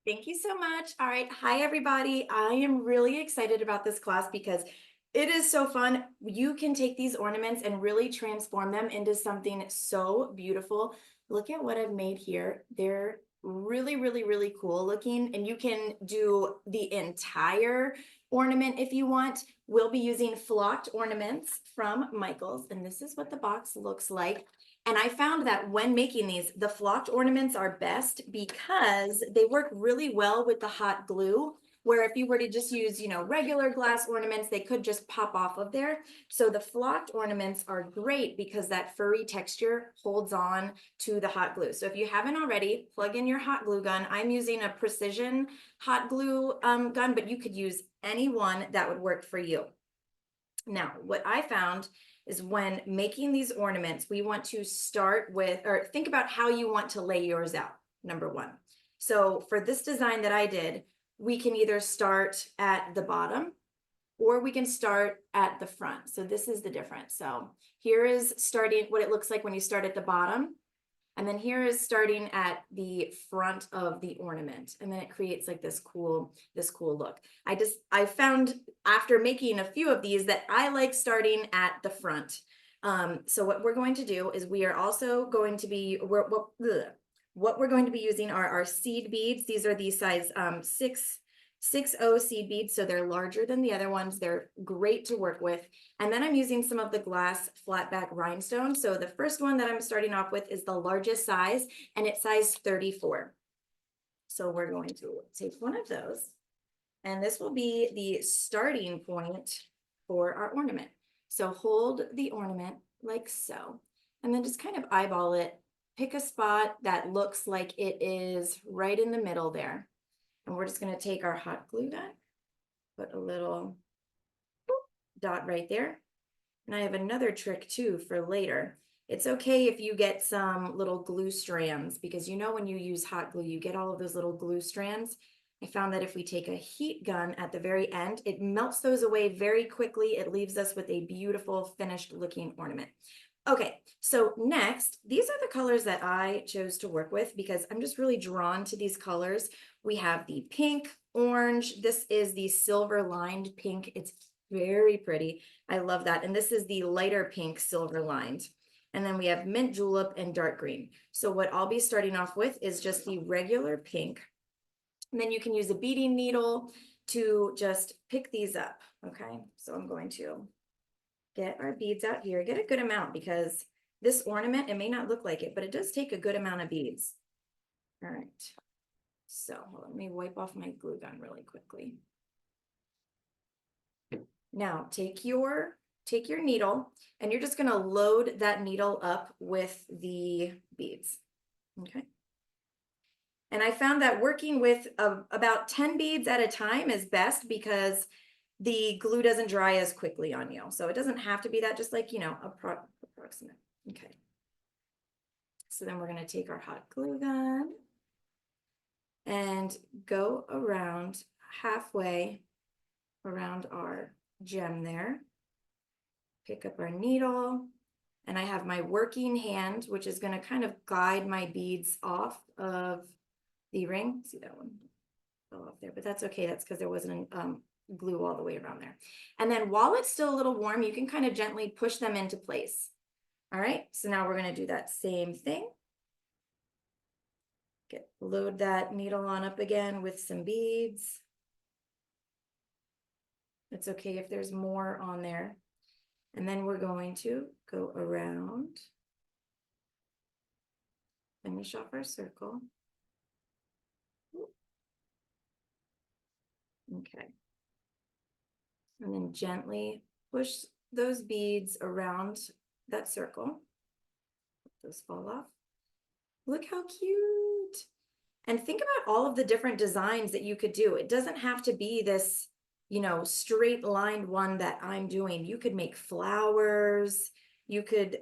Thank you so much. All right. Hi, everybody. I am really excited about this class because it is so fun. You can take these ornaments and really transform them into something so beautiful. Look at what I've made here. They're really, really, really cool looking, and you can do the entire ornament if you want. We'll be using flocked ornaments from Michaels, and this is what the box looks like. And I found that when making these, the flocked ornaments are best because they work really well with the hot glue. Where if you were to just use, regular glass ornaments, they could just pop off of there. So the flocked ornaments are great because that furry texture holds on to the hot glue. So if you haven't already, plug in your hot glue gun. I'm using a precision hot glue gun, but you could use any one that would work for you. Now, what I found is when making these ornaments, we want to start with, or think about how you want to lay yours out, number one. So for this design that I did, we can either start at the bottom or we can start at the front. So this is the difference. So here is starting what it looks like when you start at the bottom. And then here is starting at the front of the ornament. And then it creates like this cool look. I found after making a few of these that I like starting at the front. So what we're going to do is we are also going to be, what we're going to be using are our seed beads. These are the size 6.0 seed beads, so they're larger than the other ones. They're great to work with. And then I'm using some of the glass flatback rhinestone. So the first one that I'm starting off with is the largest size, and it's size 34. So we're going to take one of those, and this will be the starting point for our ornament. So hold the ornament like so, and then just kind of eyeball it. Pick a spot that looks like it is right in the middle there. And we're just going to take our hot glue gun, put a little dot right there. And I have another trick too for later. It's okay if you get some little glue strands, because when you use hot glue, you get all of those little glue strands. I found that if we take a heat gun at the very end, it melts those away very quickly. It leaves us with a beautiful finished looking ornament. Okay, so next, these are the colors that I chose to work with because I'm just really drawn to these colors. We have the pink, orange. This is the silver lined pink. It's very pretty. I love that. And this is the lighter pink silver lined. And then we have mint julep and dark green. So what I'll be starting off with is just the regular pink. And then you can use a beading needle to just pick these up. Okay, so I'm going to get our beads out here, get a good amount, because this ornament, it may not look like it, but it does take a good amount of beads. All right, so let me wipe off my glue gun really quickly. Now take your needle, and you're just gonna load that needle up with the beads, okay? And I found that working with about 10 beads at a time is best because the glue doesn't dry as quickly on you. So it doesn't have to be that, just like, approximate. Okay. So then we're going to take our hot glue gun and go around halfway around our gem there. Pick up our needle, and I have my working hand, which is going to kind of guide my beads off of the ring. See that one fell off there, but that's okay. That's because there wasn't glue all the way around there. And then while it's still a little warm, you can kind of gently push them into place. All right, so now we're going to do that same thing. Load that needle on up again with some beads. It's okay if there's more on there. And then we're going to go around, finish off our circle. Okay. And then gently push those beads around that circle. Those fall off. Look how cute. And think about all of the different designs that you could do. It doesn't have to be this, straight lined one that I'm doing. You could make flowers. You could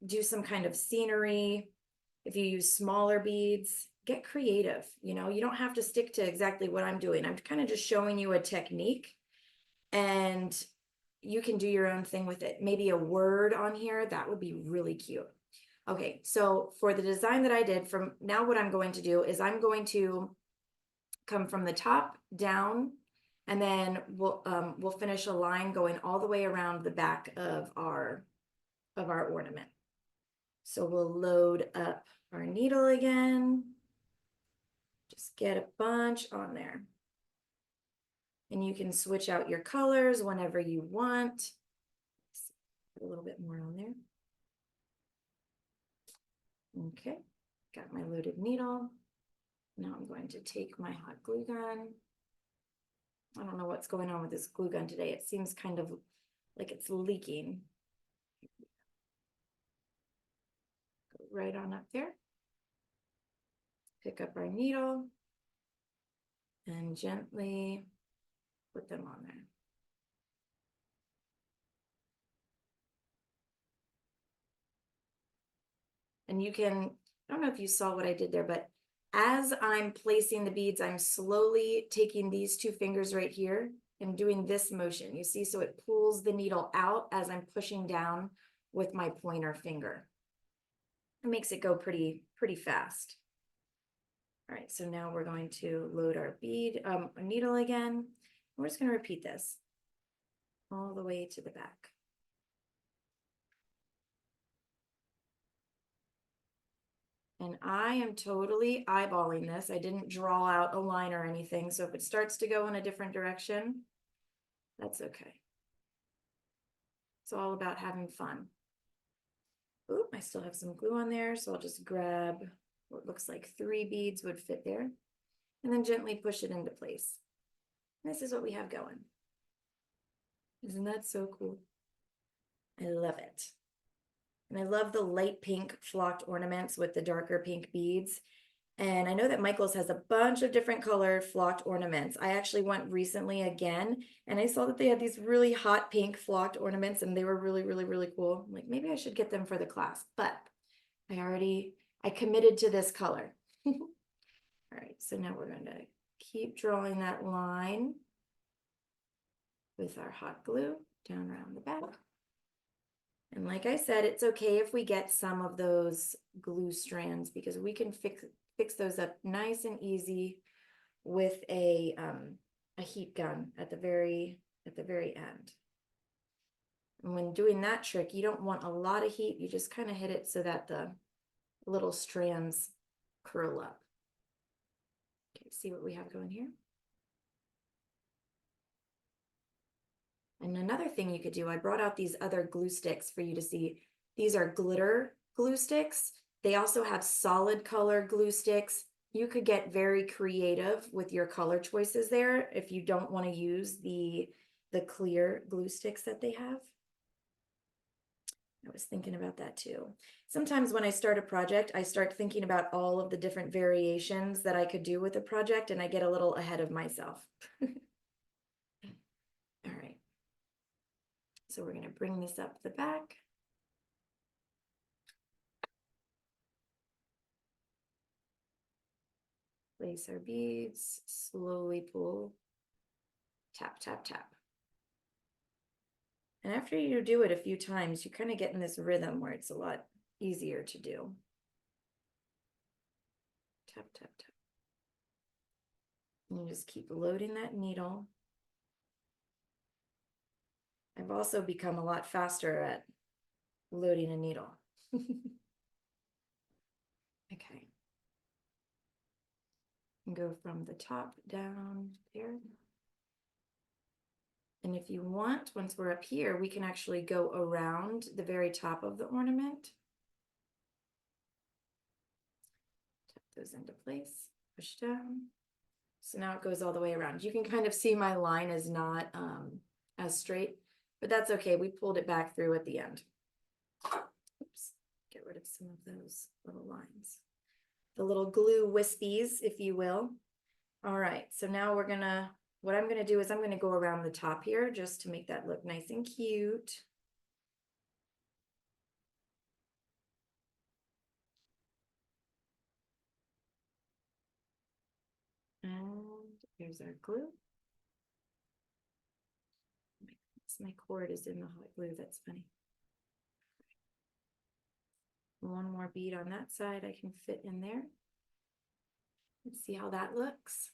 do some kind of scenery. If you use smaller beads, get creative. You don't have to stick to exactly what I'm doing. I'm kind of just showing you a technique, and you can do your own thing with it. Maybe a word on here, that would be really cute. Okay, so for the design that I did, from now what I'm going to do is I'm going to come from the top down, and then we'll finish a line going all the way around the back of our ornament. So we'll load up our needle again. Just get a bunch on there. And you can switch out your colors whenever you want. Put a little bit more on there. Okay, got my loaded needle. Now I'm going to take my hot glue gun. I don't know what's going on with this glue gun today. It seems kind of like it's leaking. Go right on up there. Pick up our needle and gently put them on there. And you can, I don't know if you saw what I did there, but as I'm placing the beads, I'm slowly taking these two fingers right here and doing this motion. You see, so it pulls the needle out as I'm pushing down with my pointer finger. It makes it go pretty fast. All right, so now we're going to load our needle again. We're just going to repeat this all the way to the back. And I am totally eyeballing this. I didn't draw out a line or anything. So if it starts to go in a different direction, that's okay. It's all about having fun. Ooh, I still have some glue on there. So I'll just grab what looks like 3 beads would fit there and then gently push it into place. And this is what we have going. Isn't that so cool? I love it. And I love the light pink flocked ornaments with the darker pink beads. And I know that Michael's has a bunch of different colored flocked ornaments. I actually went recently again, and I saw that they had these really hot pink flocked ornaments, and they were really, really, really cool. I'm like, maybe I should get them for the class, but I committed to this color. All right, so now we're going to keep drawing that line with our hot glue down around the back. And like I said, it's okay if we get some of those glue strands because we can fix those up nice and easy with a heat gun at the very end. And when doing that trick, you don't want a lot of heat. You just kind of hit it so that the little strands curl up. Okay, see what we have going here? And another thing you could do, I brought out these other glue sticks for you to see. These are glitter glue sticks. They also have solid color glue sticks. You could get very creative with your color choices there if you don't want to use the clear glue sticks that they have. I was thinking about that too. Sometimes when I start a project, I start thinking about all of the different variations that I could do with a project, and I get a little ahead of myself. All right. So we're going to bring this up the back. Place our beads, slowly pull, tap, tap, tap. And after you do it a few times, you kind of get in this rhythm where it's a lot easier to do. Tap, tap, tap. And you just keep loading that needle. I've also become a lot faster at loading a needle. Okay. And go from the top down there. And if you want, once we're up here, we can actually go around the very top of the ornament. Tap those into place, push down. So now it goes all the way around. You can kind of see my line is not as straight, but that's okay. We pulled it back through at the end. Oops, get rid of some of those little lines. The little glue wispies, if you will. All right, so now what I'm gonna do is I'm gonna go around the top here just to make that look nice and cute. And here's our glue. My cord is in the hot glue, that's funny. One more bead on that side I can fit in there. Let's see how that looks.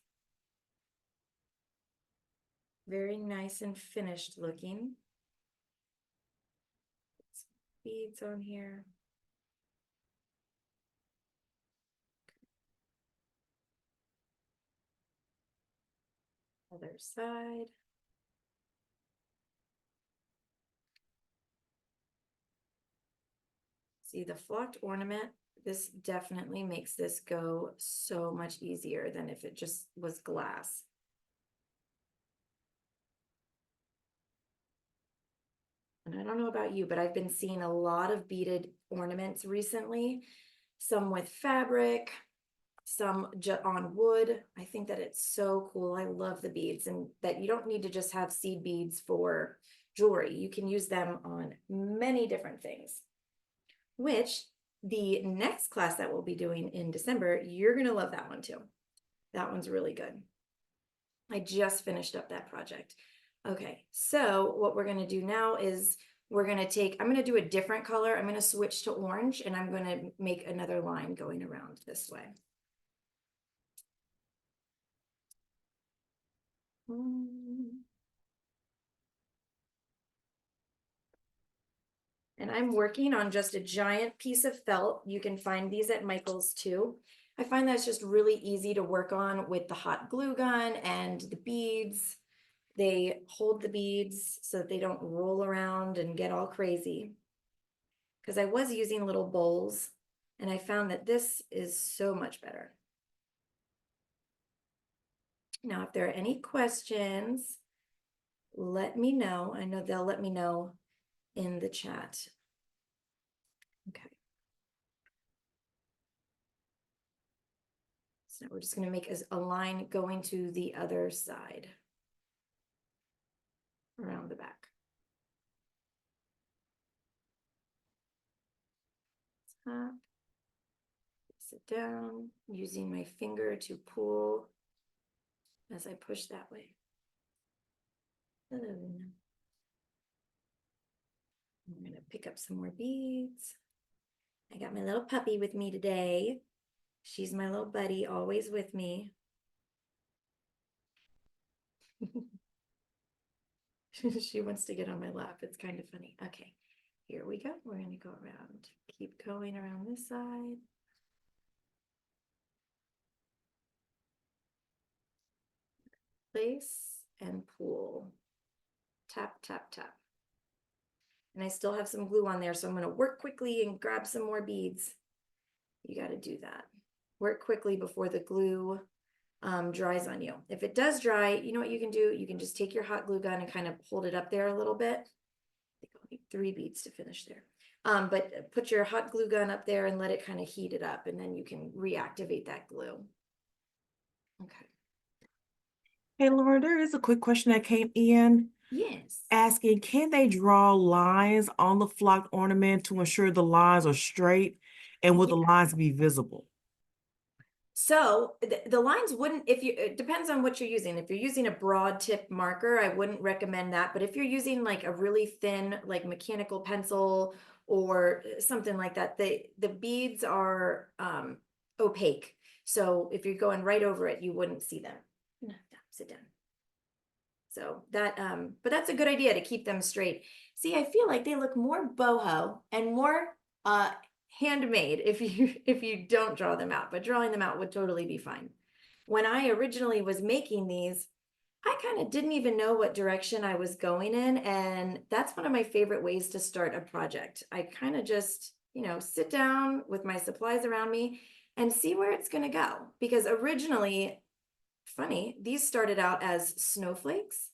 Very nice and finished looking. Beads on here. Other side. See the flocked ornament, this definitely makes this go so much easier than if it just was glass. And I don't know about you, but I've been seeing a lot of beaded ornaments recently, some with fabric, some on wood. I think that it's so cool. I love the beads, and that you don't need to just have seed beads for jewelry. You can use them on many different things, which the next class that we'll be doing in December, you're going to love that one too. That one's really good. I just finished up that project. Okay, so what we're going to do now is I'm going to do a different color. I'm going to switch to orange, and I'm going to make another line going around this way. And I'm working on just a giant piece of felt. You can find these at Michael's too. I find that's just really easy to work on with the hot glue gun and the beads. They hold the beads so that they don't roll around and get all crazy. Because I was using little bowls, and I found that this is so much better. Now, if there are any questions, let me know. I know they'll let me know in the chat. Okay. So we're just going to make a line going to the other side around the back. Top, sit down, using my finger to pull as I push that way. I'm going to pick up some more beads. I got my little puppy with me today. She's my little buddy, always with me. She wants to get on my lap. It's kind of funny. Okay, here we go. We're going to go around. Keep going around this side. Place and pull. Tap, tap, tap. And I still have some glue on there, so I'm going to work quickly and grab some more beads. You got to do that. Work quickly before the glue dries on you. If it does dry, you know what you can do? You can just take your hot glue gun and kind of hold it up there a little bit. I think I'll need 3 beads to finish there. But put your hot glue gun up there and let it kind of heat it up, and then you can reactivate that glue. Okay. Hey, Laura, there is a quick question that came in. Yes. Asking, can they draw lines on the flocked ornament to ensure the lines are straight, and will the lines be visible? So the lines wouldn't, it depends on what you're using. If you're using a broad tip marker, I wouldn't recommend that. But if you're using like a really thin, like mechanical pencil or something like that, the beads are opaque. So if you're going right over it, you wouldn't see them. No, sit down. So that, but that's a good idea to keep them straight. See, I feel like they look more boho and more handmade if you don't draw them out, but drawing them out would totally be fine. When I originally was making these, I kind of didn't even know what direction I was going in, and that's one of my favorite ways to start a project. I kind of just, sit down with my supplies around me and see where it's going to go. Because originally, funny, these started out as snowflakes.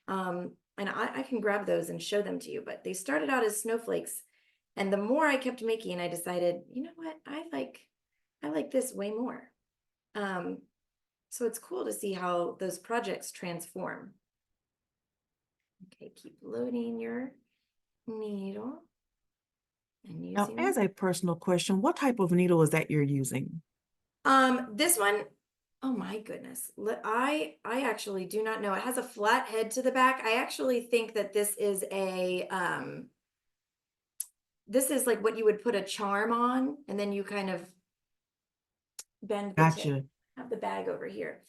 And I can grab those and show them to you, but they started out as snowflakes. And the more I kept making, I decided, you know what, I like this way more. So it's cool to see how those projects transform. Okay, keep loading your needle. And Now, as a personal question, what type of needle is that you're using? This one, oh my goodness. I actually do not know. It has a flat head to the back. I actually think that this is this is like what you would put a charm on, and then you kind of bend the tip. Gotcha. Have the bag over here.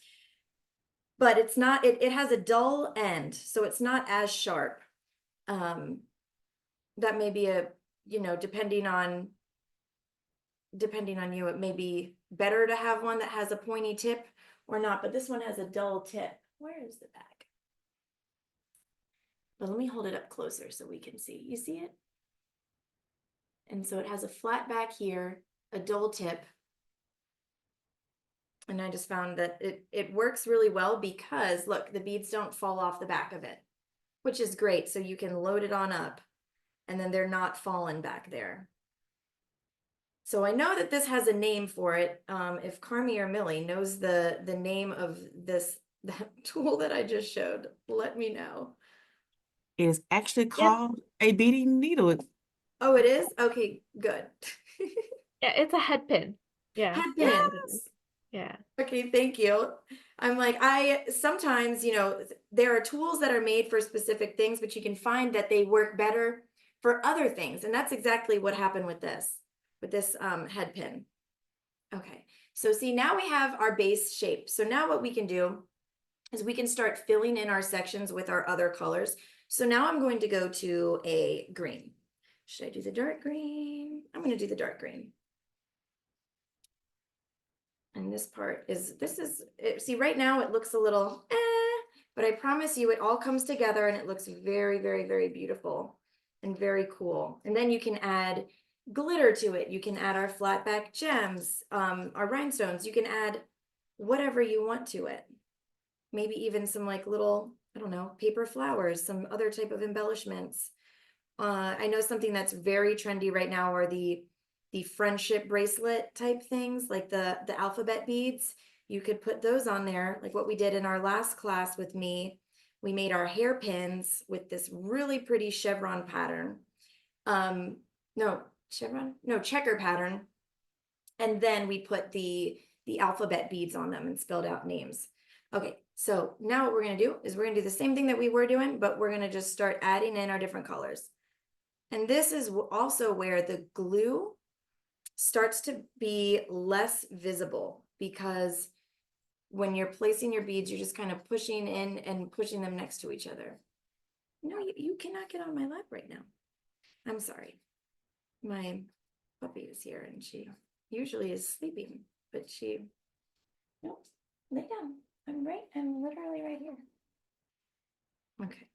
but it's not, it has a dull end, so it's not as sharp. That may be a, you know, depending on you, it may be better to have one that has a pointy tip or not, but this one has a dull tip. Where is the back? But let me hold it up closer so we can see. You see it? And so it has a flat back here, a dull tip. And I just found that it works really well because look, the beads don't fall off the back of it, which is great. So you can load it on up and then they're not falling back there. So I know that this has a name for it. If Carmi or Millie knows the name of this that tool that I just showed, let me know. It is actually Yes. called a beading needle. Oh, it is? Okay, good. Yeah, it's a head pin. Yeah. Head Yeah. pins. Yeah. Okay, thank you. I'm like, I sometimes, you know, there are tools that are made for specific things, but you can find that they work better for other things. And that's exactly what happened with this head pin. Okay, so see, now we have our base shape. So now what we can do is we can start filling in our sections with our other colors. So now I'm going to go to a green. Should I do the dark green? I'm going to do the dark green. And this part is, see, right now it looks a little, but I promise you it all comes together and it looks very, very, very beautiful and very cool. And then you can add glitter to it. You can add our flatback gems, our rhinestones. You can add whatever you want to it. Maybe even some like little, I don't know, paper flowers, some other type of embellishments. I know something that's very trendy right now are the friendship bracelet type things, like the alphabet beads. You could put those on there, like what we did in our last class with me. We made our hairpins with this really pretty chevron pattern. No, chevron? No, checker pattern. And then we put the alphabet beads on them and spelled out names. Okay, so now what we're gonna do is we're gonna do the same thing that we were doing, but we're gonna just start adding in our different colors. And this is also where the glue starts to be less visible because when you're placing your beads, you're just kind of pushing in and pushing them next to each other. No, you cannot get on my lap right now. I'm sorry. My puppy is here and she usually is sleeping, but nope, lay down. I'm literally right here. Okay.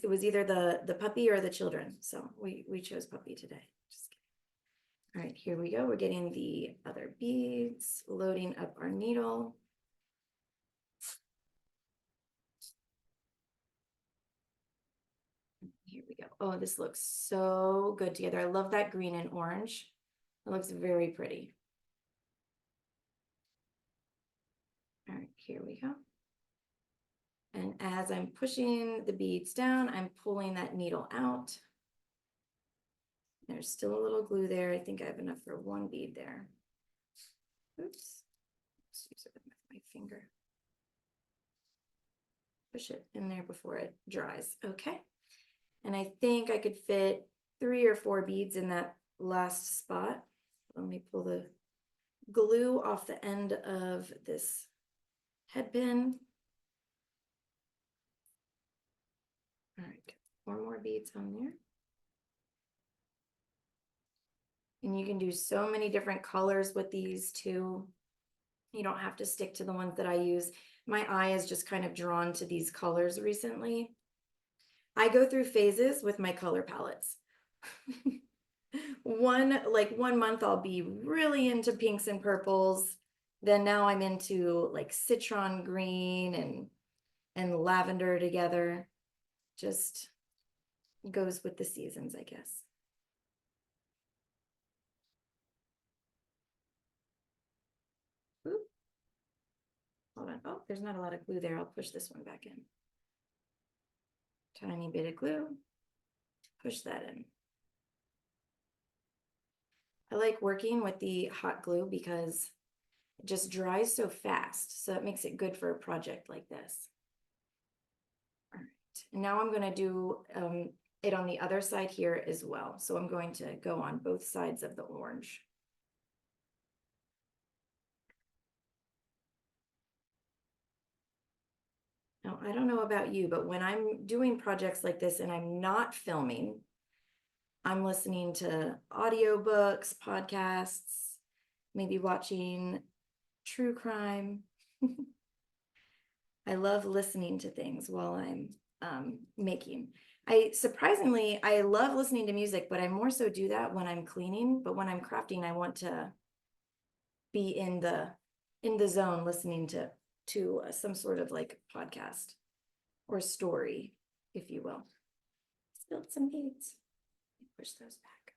It was either the puppy or the children, so we chose puppy today. Just kidding. All right, here we go. We're getting the other beads, loading up our needle. Here we go. Oh, this looks so good together. I love that green and orange. It looks very pretty. All right, here we go. And as I'm pushing the beads down, I'm pulling that needle out. There's still a little glue there. I think I have enough for one bead there. Oops. Let's use it with my finger. Push it in there before it dries. Okay. And I think I could fit 3 or 4 beads in that last spot. Let me pull the glue off the end of this head pin. All right, 4 more beads on there. And you can do so many different colors with these too. You don't have to stick to the ones that I use. My eye is just kind of drawn to these colors recently. I go through phases with my color palettes. One month I'll be really into pinks and purples. Then now I'm into like citron green and lavender together. Just goes with the seasons, I guess. Ooh. Hold on. Oh, there's not a lot of glue there. I'll push this one back in. Tiny bit of glue. Push that in. I like working with the hot glue because it just dries so fast. So it makes it good for a project like this. All right. And now I'm going to do it on the other side here as well. So I'm going to go on both sides of the orange. Now, I don't know about you, but when I'm doing projects like this and I'm not filming, I'm listening to audiobooks, podcasts, maybe watching true crime. I love listening to things while I'm making. I love listening to music, but I more so do that when I'm cleaning. But when I'm crafting, I want to be in the zone listening to some sort of like podcast or story, if you will. Spilled some beads. Push those back.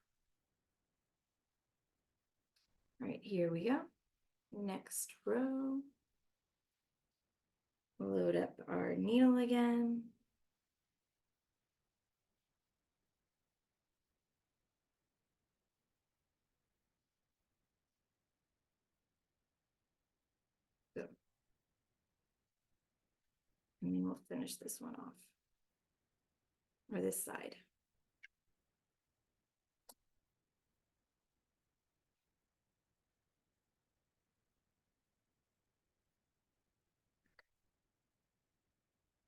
All right, here we go. Next row. Load up our needle again. Good. And then we'll finish this one off. Or this side.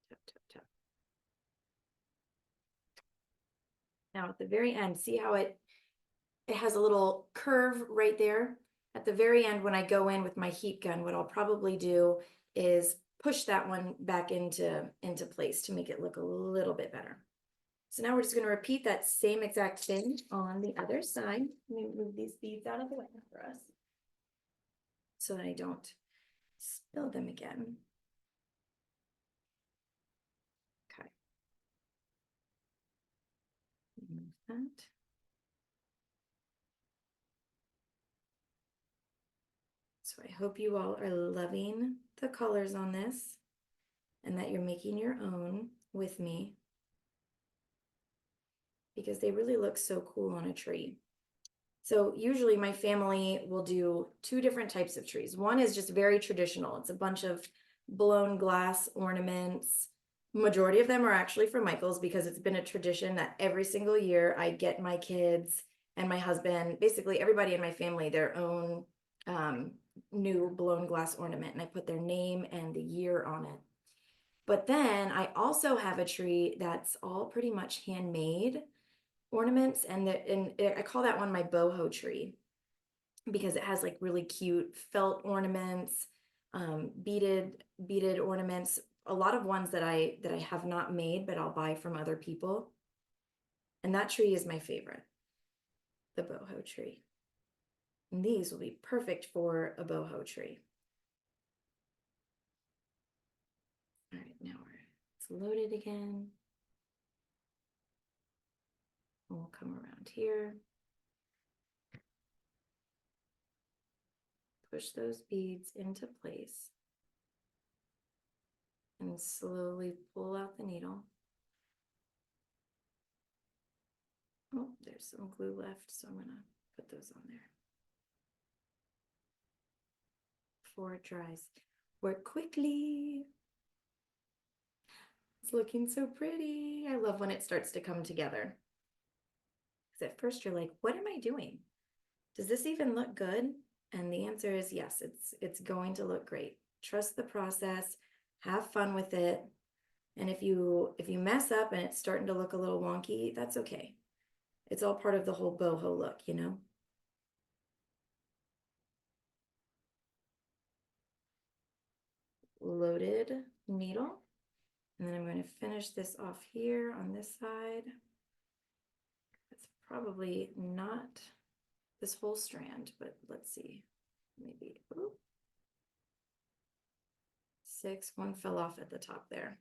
Tap, tap, tap. Now at the very end, see how it has a little curve right there? At the very end, when I go in with my heat gun, what I'll probably do is push that one back into place to make it look a little bit better. So now we're just going to repeat that same exact thing on the other side. Let me move these beads out of the way for us so that I don't spill them again. Okay. Move that. So I hope you all are loving the colors on this and that you're making your own with me, because they really look so cool on a tree. So usually my family will do two different types of trees. One is just very traditional. It's a bunch of blown glass ornaments. Majority of them are actually from Michael's, because it's been a tradition that every single year I get my kids and my husband, basically everybody in my family, their own new blown glass ornament, and I put their name and the year on it. But then I also have a tree that's all pretty much handmade ornaments, and I call that one my boho tree, because it has like really cute felt ornaments, beaded ornaments, a lot of ones that I have not made, but I'll buy from other people. And that tree is my favorite, the boho tree. And these will be perfect for a boho tree. All right, now it's loaded again. And we'll come around here. Push those beads into place. And slowly pull out the needle. Oh, there's some glue left, so I'm gonna put those on there before it dries. Work quickly. It's looking so pretty. I love when it starts to come together. Because at first you're like, what am I doing? Does this even look good? And the answer is yes, it's going to look great. Trust the process, have fun with it. And if you mess up and it's starting to look a little wonky, that's okay. It's all part of the whole boho look, you know? Loaded needle. And then I'm going to finish this off here on this side. It's probably not this whole strand, but let's see. Maybe, ooh, 6, one fell off at the top there.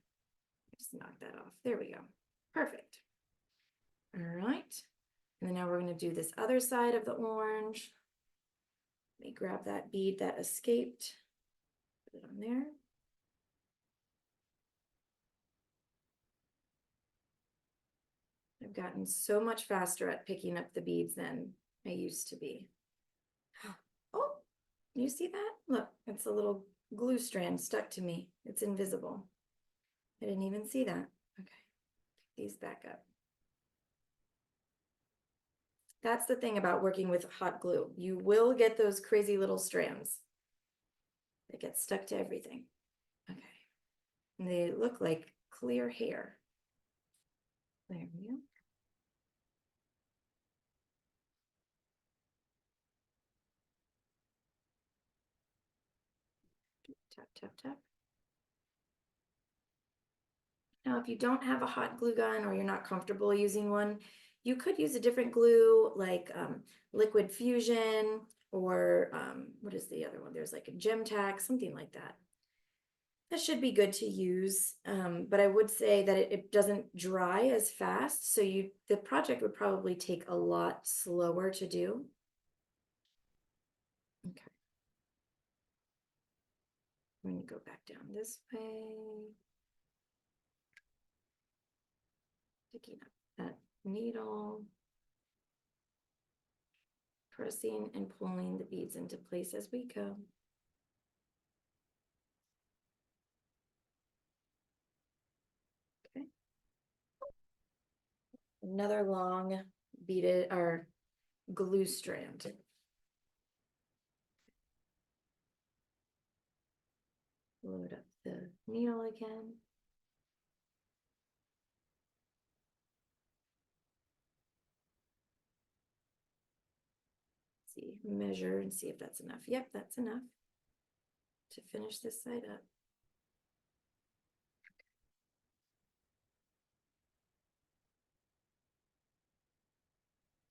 Just knock that off. There we go. Perfect. All right. And then now we're going to do this other side of the orange. Let me grab that bead that escaped. Put it on there. I've gotten so much faster at picking up the beads than I used to be. Oh, you see that? Look, it's a little glue strand stuck to me. It's invisible. I didn't even see that. Okay, pick these back up. That's the thing about working with hot glue. You will get those crazy little strands that get stuck to everything. Okay. And they look like clear hair. There we go. Tap, tap, tap. Now, if you don't have a hot glue gun or you're not comfortable using one, you could use a different glue like Liquid Fusion or what is the other one? There's like a Gem Tack, something like that. That should be good to use, but I would say that it doesn't dry as fast, so the project would probably take a lot slower to do. Okay. I'm going to go back down this way. Picking up that needle. Pressing and pulling the beads into place as we go. Okay. Another long beaded or glue strand. Load up the needle again. See, measure and see if that's enough. Yep, that's enough to finish this side up.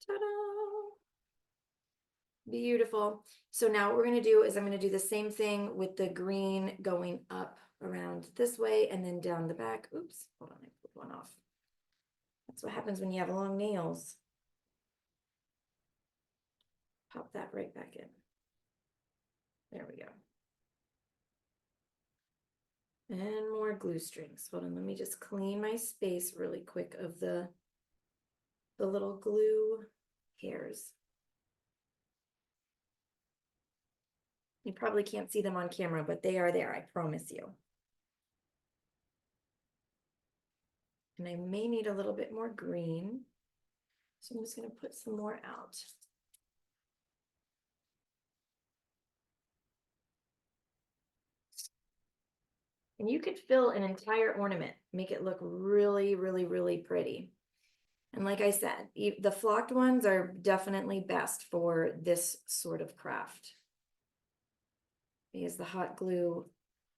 Ta-da! Beautiful. So now what we're going to do is I'm going to do the same thing with the green going up around this way and then down the back. Oops, hold on, I put one off. That's what happens when you have long nails. Pop that right back in. There we go. And more glue strings. Hold on, let me just clean my space really quick of the little glue hairs. You probably can't see them on camera, but they are there, I promise you. And I may need a little bit more green. So I'm just going to put some more out. And you could fill an entire ornament, make it look really, really, really pretty. And like I said, the flocked ones are definitely best for this sort of craft. Because the hot glue,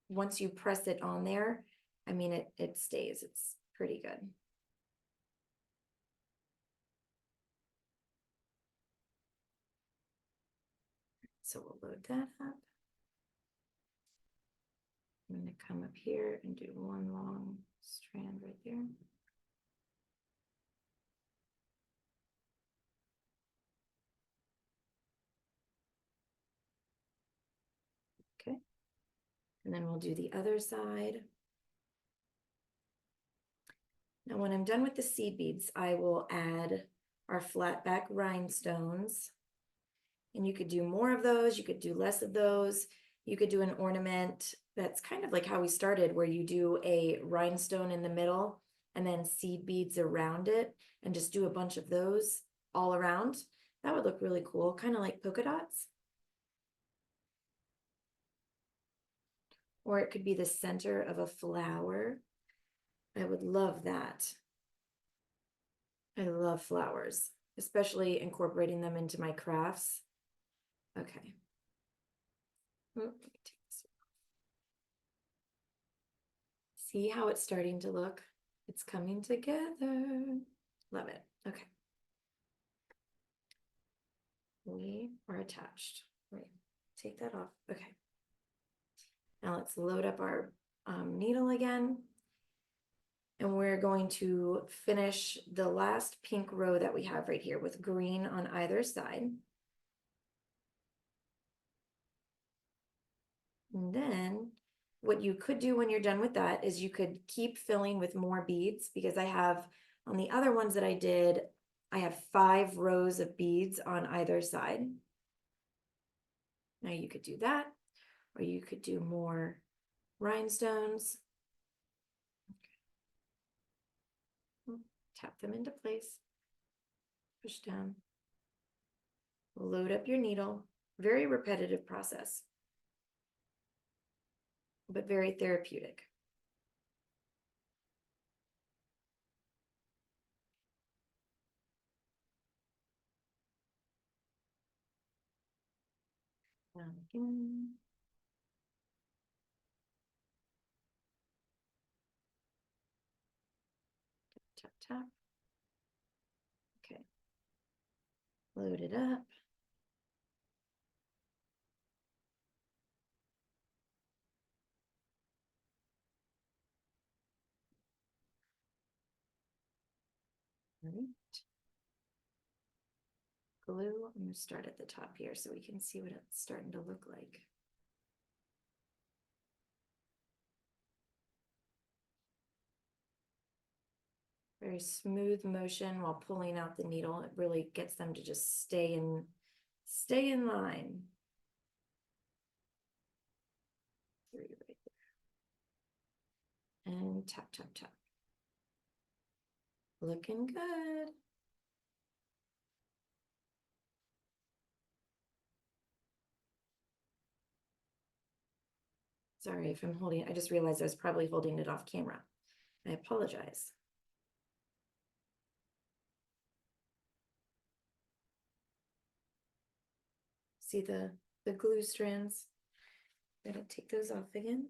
once you press it on there, I mean, it stays. It's pretty good. So we'll load that up. I'm going to come up here and do one long strand right there. Okay. And then we'll do the other side. Now, when I'm done with the seed beads, I will add our flatback rhinestones. And you could do more of those, you could do less of those. You could do an ornament that's kind of like how we started, where you do a rhinestone in the middle and then seed beads around it and just do a bunch of those all around. That would look really cool, kind of like polka dots. Or it could be the center of a flower. I would love that. I love flowers, especially incorporating them into my crafts. Okay. Let me take this off. See how it's starting to look? It's coming together. Love it. Okay. We are attached. Wait, take that off. Okay. Now let's load up our needle again. And we're going to finish the last pink row that we have right here with green on either side. And then what you could do when you're done with that is you could keep filling with more beads, because I have on the other ones that I did, I have 5 rows of beads on either side. Now you could do that, or you could do more rhinestones. Okay. Tap them into place, push down, load up your needle. Very repetitive process, but very therapeutic. Down again. Tap, tap. Okay. Load it up. All right. Glue. I'm going to start at the top here so we can see what it's starting to look like. Very smooth motion while pulling out the needle. It really gets them to just stay in line. Three right there. And tap, tap, tap. Looking good. Sorry if I'm holding, I just realized I was probably holding it off camera. I apologize. See the glue strands? Gotta take those off again.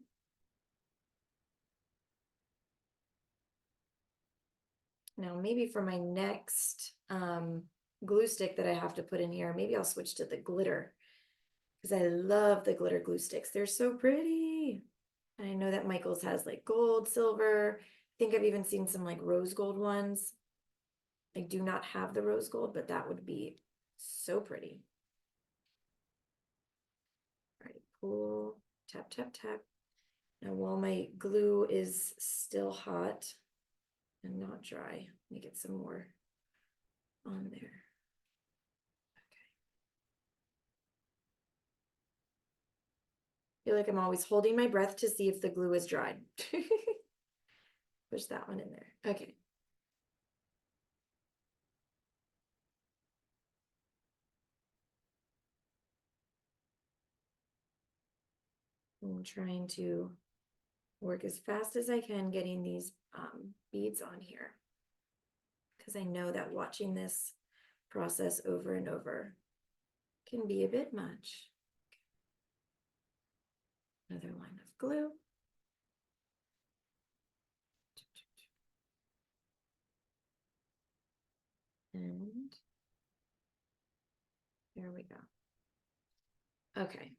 Now maybe for my next glue stick that I have to put in here, maybe I'll switch to the glitter because I love the glitter glue sticks. They're so pretty. I know that Michael's has like gold, silver. I think I've even seen some like rose gold ones. I do not have the rose gold, but that would be so pretty. All right, pull, tap, tap, tap. Now while my glue is still hot and not dry, let me get some more on there. I feel like I'm always holding my breath to see if the glue is dried. Push that one in there. Okay. I'm trying to work as fast as I can getting these beads on here because I know that watching this process over and over can be a bit much. Another line of glue. And there we go. Okay.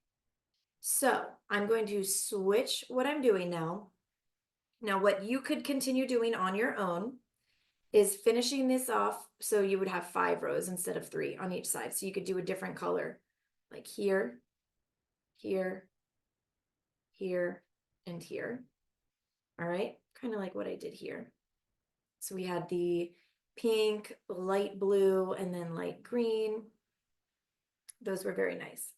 So I'm going to switch what I'm doing now. Now, what you could continue doing on your own is finishing this off so you would have 5 rows instead of 3 on each side. So you could do a different color, like here, here, here, and here. All right, kind of like what I did here. So we had the pink, light blue, and then light green. Those were very nice.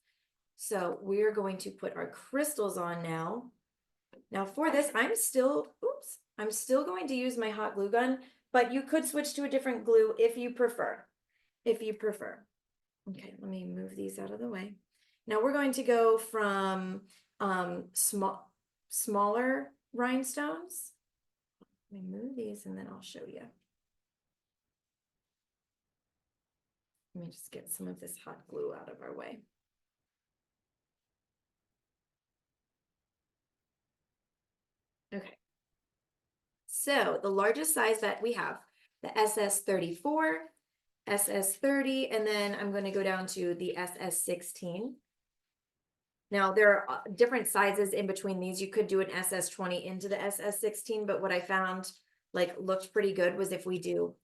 So we're going to put our crystals on now. Now for this, I'm still going to use my hot glue gun, but you could switch to a different glue if you prefer. Okay, let me move these out of the way. Now we're going to go from smaller rhinestones. Let me move these and then I'll show you. Let me just get some of this hot glue out of our way. Okay. So the largest size that we have, the SS34, SS30, and then I'm going to go down to the SS16. Now there are different sizes in between these. You could do an SS20 into the SS16, but what I found like looked pretty good was if we do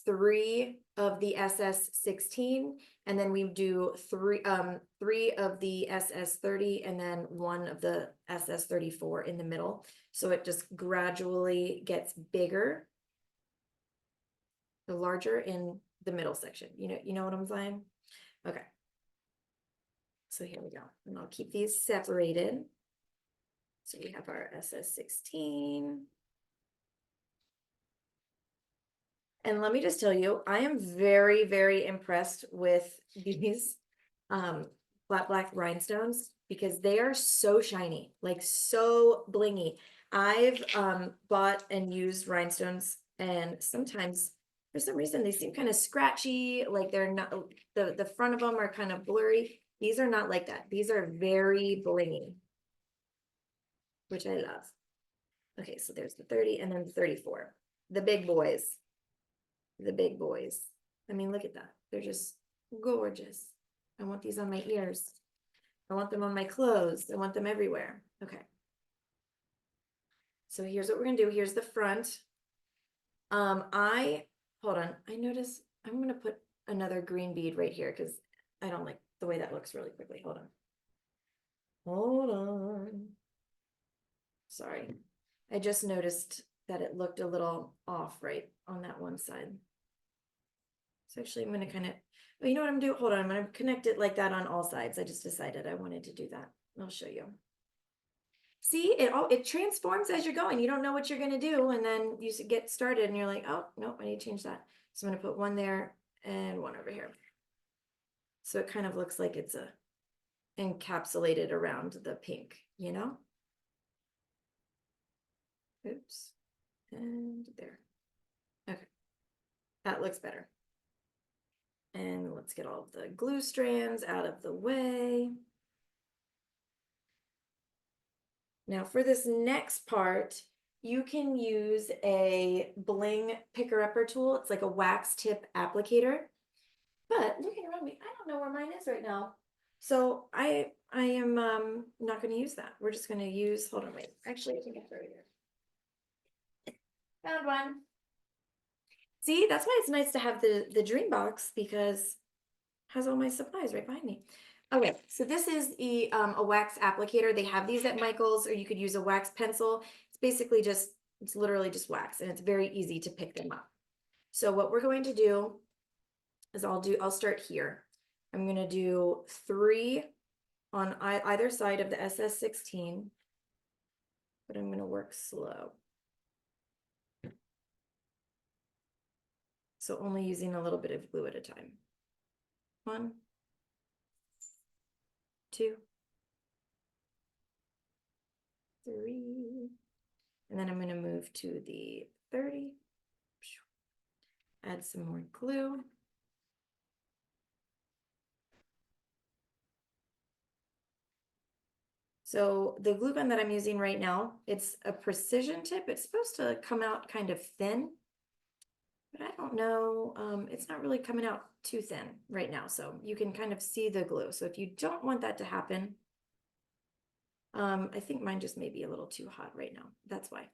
3 of the SS16 and then we do 3 of the SS30 and then 1 of the SS34 in the middle. So it just gradually gets bigger, the larger in the middle section. You know what I'm saying? Okay. So here we go. And I'll keep these separated. So we have our SS16. And let me just tell you, I am very, very impressed with these flat black rhinestones because they are so shiny, like so blingy. I've bought and used rhinestones, and sometimes for some reason they seem kind of scratchy, like they're not, the front of them are kind of blurry. These are not like that. These are very blingy, which I love. Okay, so there's the 30 and then the 34. The big boys. The big boys. I mean, look at that. They're just gorgeous. I want these on my ears. I want them on my clothes. I want them everywhere. Okay. So here's what we're gonna do. Here's the front. Hold on. I notice I'm gonna put another green bead right here because I don't like the way that looks really quickly. Hold on. Hold on. Sorry. I just noticed that it looked a little off right on that one side. So actually I'm gonna kind of, oh, you know what I'm doing? Hold on, I'm gonna connect it like that on all sides. I just decided I wanted to do that. I'll show you. See, it transforms as you're going. You don't know what you're gonna do, and then you get started and you're like, oh, no, I need to change that. So I'm gonna put one there and one over here. So it kind of looks like it's encapsulated around the pink, you know? Oops. And there. Okay. That looks better. And let's get all of the glue strands out of the way. Now for this next part, you can use a bling picker-upper tool. It's like a wax tip applicator. But looking around me, I don't know where mine is right now. So I am not going to use that. We're just going to use, hold on, wait. Actually, I think it's right here. Found one. See, that's why it's nice to have the dream box because it has all my supplies right behind me. Okay, so this is a wax applicator. They have these at Michael's, or you could use a wax pencil. It's basically just, it's literally just wax, and it's very easy to pick them up. So what we're going to do is I'll start here. I'm gonna do 3 on either side of the SS16, but I'm gonna work slow. So only using a little bit of glue at a time. 1, 2, 3, and then I'm going to move to the 30, add some more glue. So the glue gun that I'm using right now, it's a precision tip. It's supposed to come out kind of thin, but I don't know. It's not really coming out too thin right now. So you can kind of see the glue. So if you don't want that to happen, I think mine just may be a little too hot right now. That's why.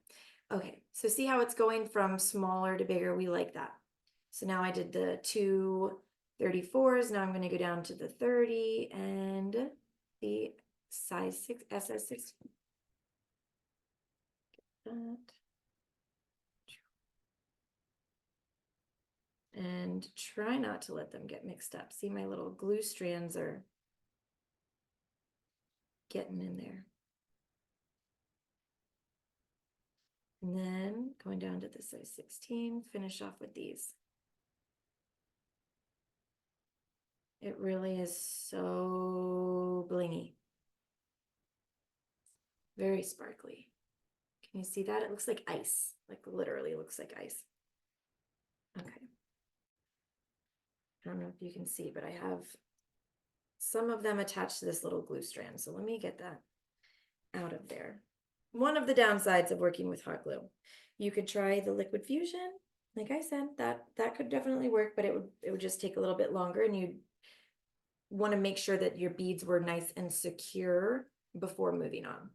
Okay, so see how it's going from smaller to bigger? We like that. So now I did the 2 34s. Now I'm going to go down to the 30 and the size 6 SS6. That. And try not to let them get mixed up. See, my little glue strands are getting in there. And then going down to the size 16, finish off with these. It really is so blingy. Very sparkly. Can you see that? It looks like ice, like literally looks like ice. Okay. I don't know if you can see, but I have some of them attached to this little glue strand. So let me get that out of there. One of the downsides of working with hot glue. You could try the liquid fusion. Like I said, that could definitely work, but it would just take a little bit longer, and you'd want to make sure that your beads were nice and secure before moving on.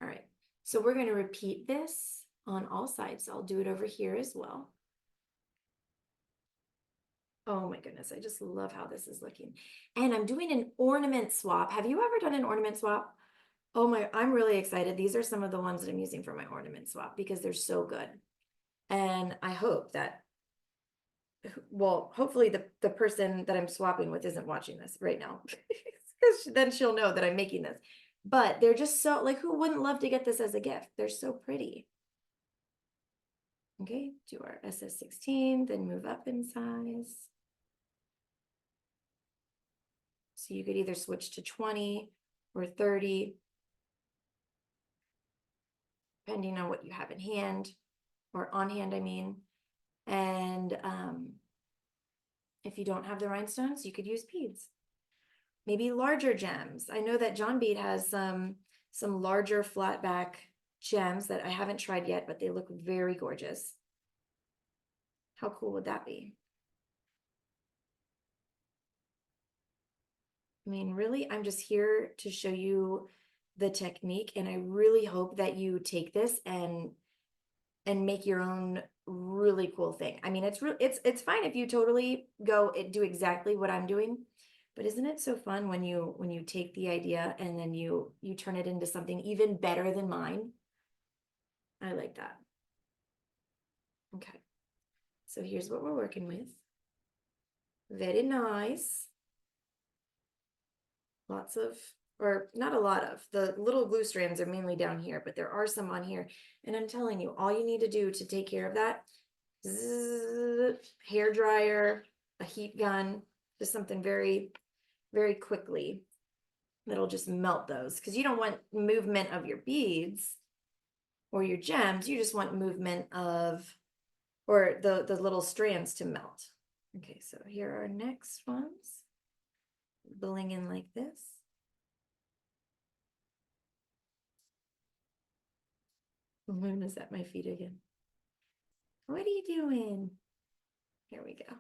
All right, so we're going to repeat this on all sides. I'll do it over here as well. Oh my goodness, I just love how this is looking. And I'm doing an ornament swap. Have you ever done an ornament swap? Oh my, I'm really excited. These are some of the ones that I'm using for my ornament swap because they're so good. And I hope that, well, hopefully the person that I'm swapping with isn't watching this right now. Because then she'll know that I'm making this. But they're just so, like, who wouldn't love to get this as a gift? They're so pretty. Okay, do our SS16, then move up in size. So you could either switch to 20 or 30, depending on what you have in hand, or on hand, I mean. And if you don't have the rhinestones, you could use beads. maybe larger gems. I know that John Bead has some larger flatback gems that I haven't tried yet, but they look very gorgeous. How cool would that be? I mean, really, I'm just here to show you the technique, and I really hope that you take this and make your own really cool thing. I mean, it's fine if you totally go do exactly what I'm doing, but isn't it so fun when you take the idea and then you turn it into something even better than mine? I like that. Okay. So here's what we're working with. Very nice. Lots of, or not a lot of, the little glue strands are mainly down here, but there are some on here. And I'm telling you, all you need to do to take care of that, hair dryer, a heat gun, just something very, very quickly that'll just melt those. Because you don't want movement of your beads or your gems, you just want movement of, or the little strands to melt. Okay, so here are our next ones. Bling in like this. Luna's at my feet again. What are you doing? Here we go. All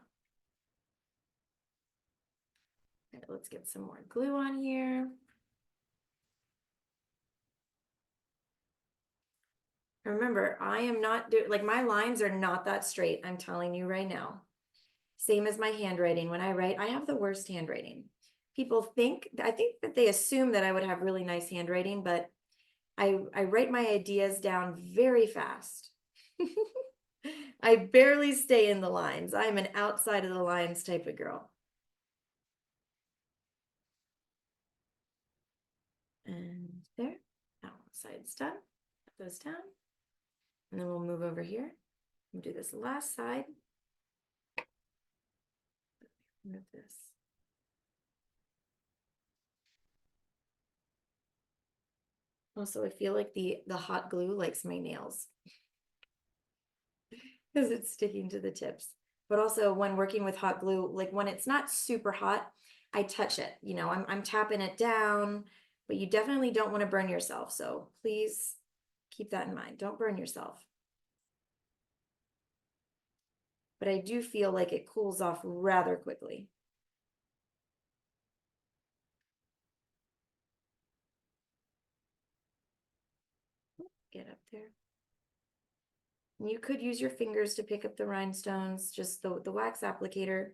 right, let's get some more glue on here. Remember, I am not doing, like, my lines are not that straight. I'm telling you right now. Same as my handwriting. When I write, I have the worst handwriting. People think, I think that they assume that I would have really nice handwriting, but I write my ideas down very fast. I barely stay in the lines. I'm an outside of the lines type of girl. And there, that one side's done. Put those down. And then we'll move over here. We'll do this last side. Move this. Also, I feel like the hot glue likes my nails because it's sticking to the tips. But also when working with hot glue, like when it's not super hot, I touch it. You know, I'm tapping it down, but you definitely don't want to burn yourself. So please keep that in mind. Don't burn yourself. But I do feel like it cools off rather quickly. Get up there. And you could use your fingers to pick up the rhinestones, just the wax applicator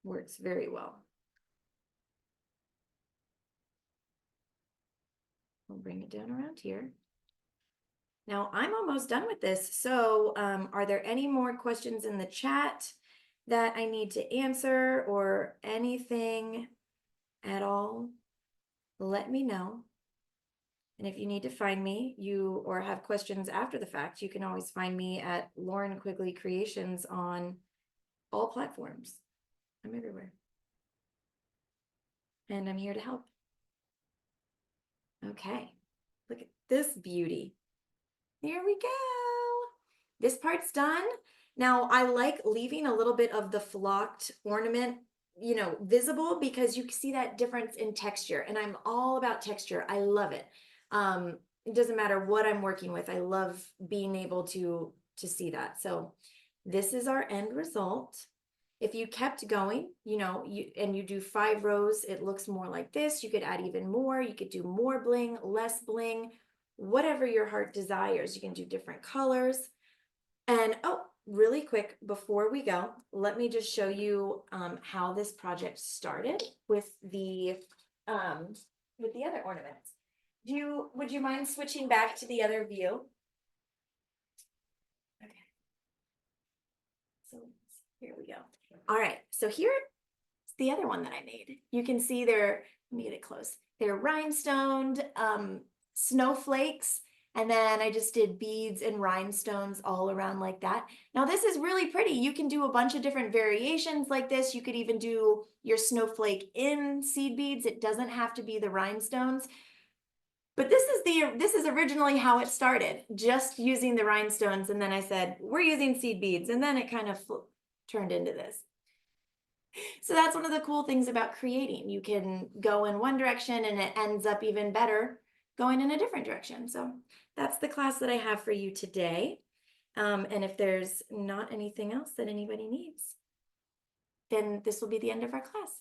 works very well. We'll bring it down around here. Now I'm almost done with this. So are there any more questions in the chat that I need to answer or anything at all? Let me know. And if you need to find me, or have questions after the fact, you can always find me at Lauren Quigley Creations on all platforms. I'm everywhere. And I'm here to help. Okay, look at this beauty. Here we go. This part's done. Now I like leaving a little bit of the flocked ornament, you know, visible because you can see that difference in texture, and I'm all about texture. I love it. It doesn't matter what I'm working with. I love being able to see that. So this is our end result. If you kept going, you know, you do 5 rows, it looks more like this. You could add even more. You could do more bling, less bling, whatever your heart desires. You can do different colors. And oh, really quick before we go, let me just show you how this project started with the other ornaments. Would you mind switching back to the other view? Okay. So here we go. All right, so here's the other one that I made. You can see they're, let me get it close. They're rhinestoned snowflakes, and then I just did beads and rhinestones all around like that. Now this is really pretty. You can do a bunch of different variations like this. You could even do your snowflake in seed beads. It doesn't have to be the rhinestones. But this is originally how it started, just using the rhinestones, and then I said, we're using seed beads, and then it kind of turned into this. So that's one of the cool things about creating. You can go in one direction and it ends up even better going in a different direction. So that's the class that I have for you today. And if there's not anything else that anybody needs, then this will be the end of our class.